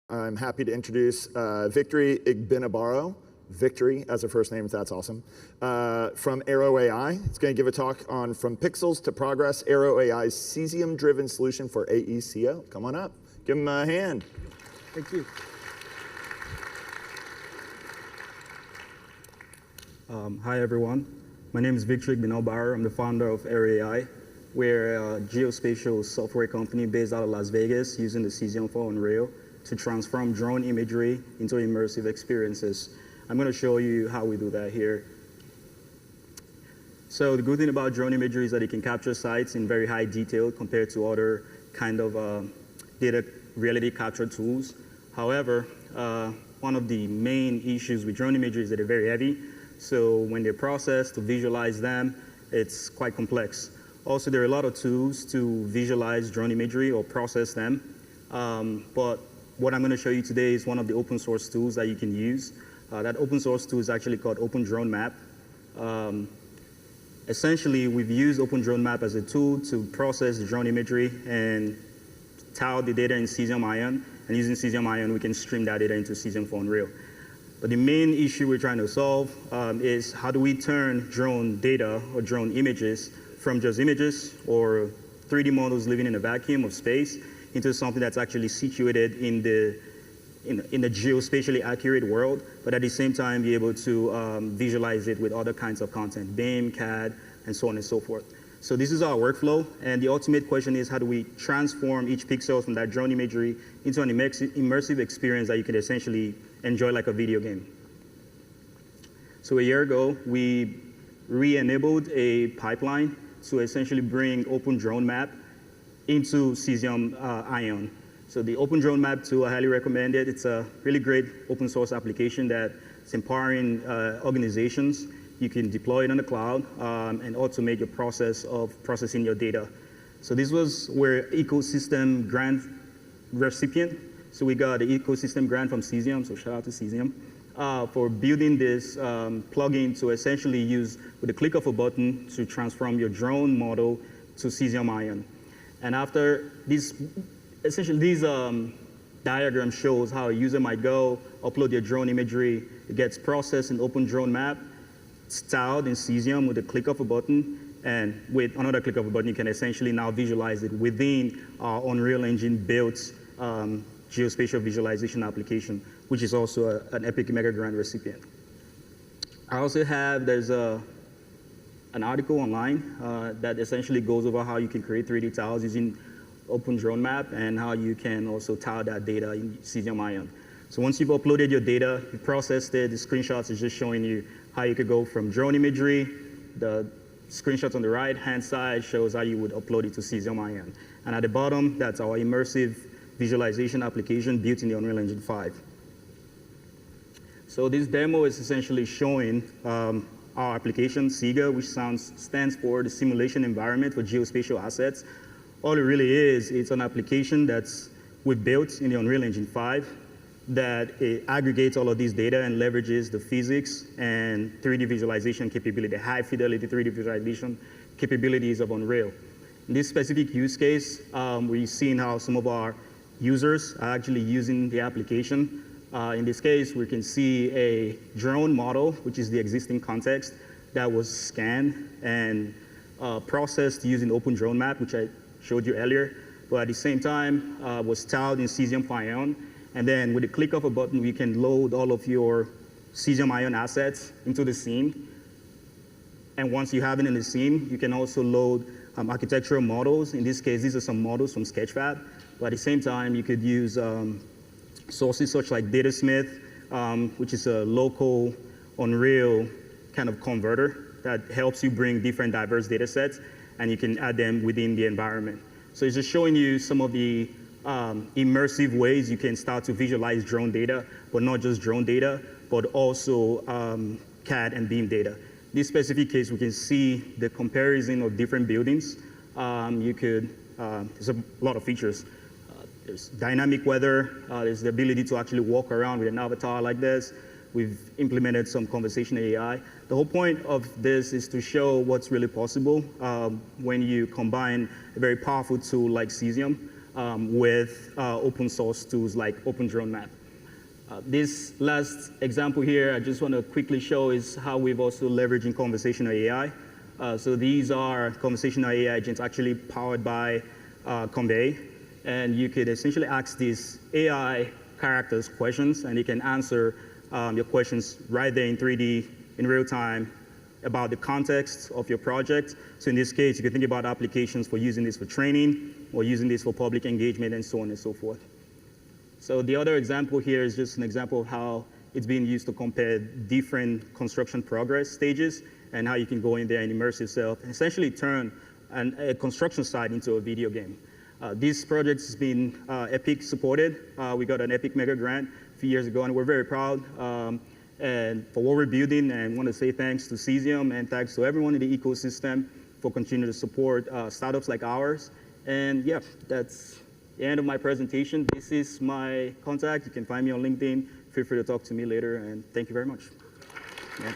I'm happy to introduce Victory Igbinabaro, Victory as a first name, if that's awesome, from AERO AI. It's going to give a talk on From Pixels to Progress, AERO AI's Cesium-driven solution for AECO. Come on up. Give him a hand. Thank you. Hi, everyone. My name is Victory Igbinabaro. I'm the founder of AERO AI. We're a geospatial software company based out of Las Vegas using the Cesium for Unreal to transform drone imagery into immersive experiences. I'm going to show you how we do that here. So the good thing about drone imagery is that it can capture sites in very high detail compared to other kind of data reality capture tools. However, one of the main issues with drone imagery is that they're very heavy. So when they're processed to visualize them, it's quite complex. Also, there are a lot of tools to visualize drone imagery or process them. But what I'm going to show you today is one of the open source tools that you can use. That open source tool is actually called OpenDroneMap. Essentially, we've used OpenDroneMap as a tool to process the drone imagery and tile the data in Cesium Ion. And using Cesium Ion, we can stream that data into Cesium for Unreal. But the main issue we're trying to solve is how do we turn drone data or drone images from just images or 3D models living in a vacuum of space into something that's actually situated in the geospatially accurate world, but at the same time be able to visualize it with other kinds of content, BIM, CAD, and so on and so forth. So this is our workflow, and the ultimate question is how do we transform each pixel from that drone imagery into an immersive experience that you can essentially enjoy like a video game. So a year ago, we re-enabled a pipeline to essentially bring OpenDroneMap into Cesium Ion. So the OpenDroneMap tool, I highly recommend it. It's a really great open source application that's empowering organizations. You can deploy it on the cloud and automate your process of processing your data. So this was where ecosystem grant recipient. So we got the ecosystem grant from Cesium, so shout out to Cesium, for building this plugin to essentially use with the click of a button to transform your drone model to Cesium Ion. And after this, essentially this diagram shows how a user might go, upload their drone imagery, it gets processed in OpenDroneMap, styled in Cesium with a click of a button, and with another click of a button, you can essentially now visualize it within our Unreal Engine built geospatial visualization application, which is also an Epic Mega Grant recipient. I also have, there's an article online that essentially goes over how you can create 3D tiles using OpenDroneMap and how you can also tile that data in Cesium Ion. So once you've uploaded your data, you've processed it, the screenshots is just showing you how you could go from drone imagery. The screenshots on the right-hand side shows how you would upload it to Cesium Ion. And at the bottom, that's our immersive visualization application built in the Unreal Engine 5. So this demo is essentially showing our application, SIGA, which stands for the Simulation Environment for Geospatial Assets. All it really is, it's an application that's we've built in the Unreal Engine 5 that it aggregates all of these data and leverages the physics and 3D visualization capability, high fidelity 3D visualization capabilities of Unreal. In this specific use case, we're seeing how some of our users are actually using the application. In this case, we can see a drone model, which is the existing context, that was scanned and processed using OpenDroneMap, which I showed you earlier. But at the same time, was tiled in Cesium Ion. And then with the click of a button, we can load all of your Cesium Ion assets into the scene. And once you have it in the scene, you can also load architectural models. In this case, these are some models from Sketchfab. But at the same time, you could use sources such like Datasmith, which is a local Unreal kind of converter that helps you bring different diverse data sets, and you can add them within the environment. So it's just showing you some of the immersive ways you can start to visualize drone data, but not just drone data, but also CAD and BIM data. In this specific case, we can see the comparison of different buildings. There's a lot of features. There's dynamic weather. There's the ability to actually walk around with an avatar like this. We've implemented some conversational AI. The whole point of this is to show what's really possible when you combine a very powerful tool like Cesium with open source tools like OpenDroneMap. This last example here, I just want to quickly show is how we've also leveraging conversational AI. So these are conversational AI agents actually powered by Convey. And you could essentially ask these AI characters questions, and it can answer your questions right there in 3D in real time about the context of your project. So in this case, you can think about applications for using this for training or using this for public engagement and so on and so forth. So the other example here is just an example of how it's being used to compare different construction progress stages and how you can go in there and immerse yourself and essentially turn a construction site into a video game. This project has been EPIC supported. We got an EPIC mega grant a few years ago, and we're very proud and for what we're building, and want to say thanks to Cesium and thanks to everyone in the ecosystem for continuing to support startups like ours. And yeah, that's the end of my presentation. This is my contact. You can find me on LinkedIn. Feel free to talk to me later, and thank you very much. Yeah.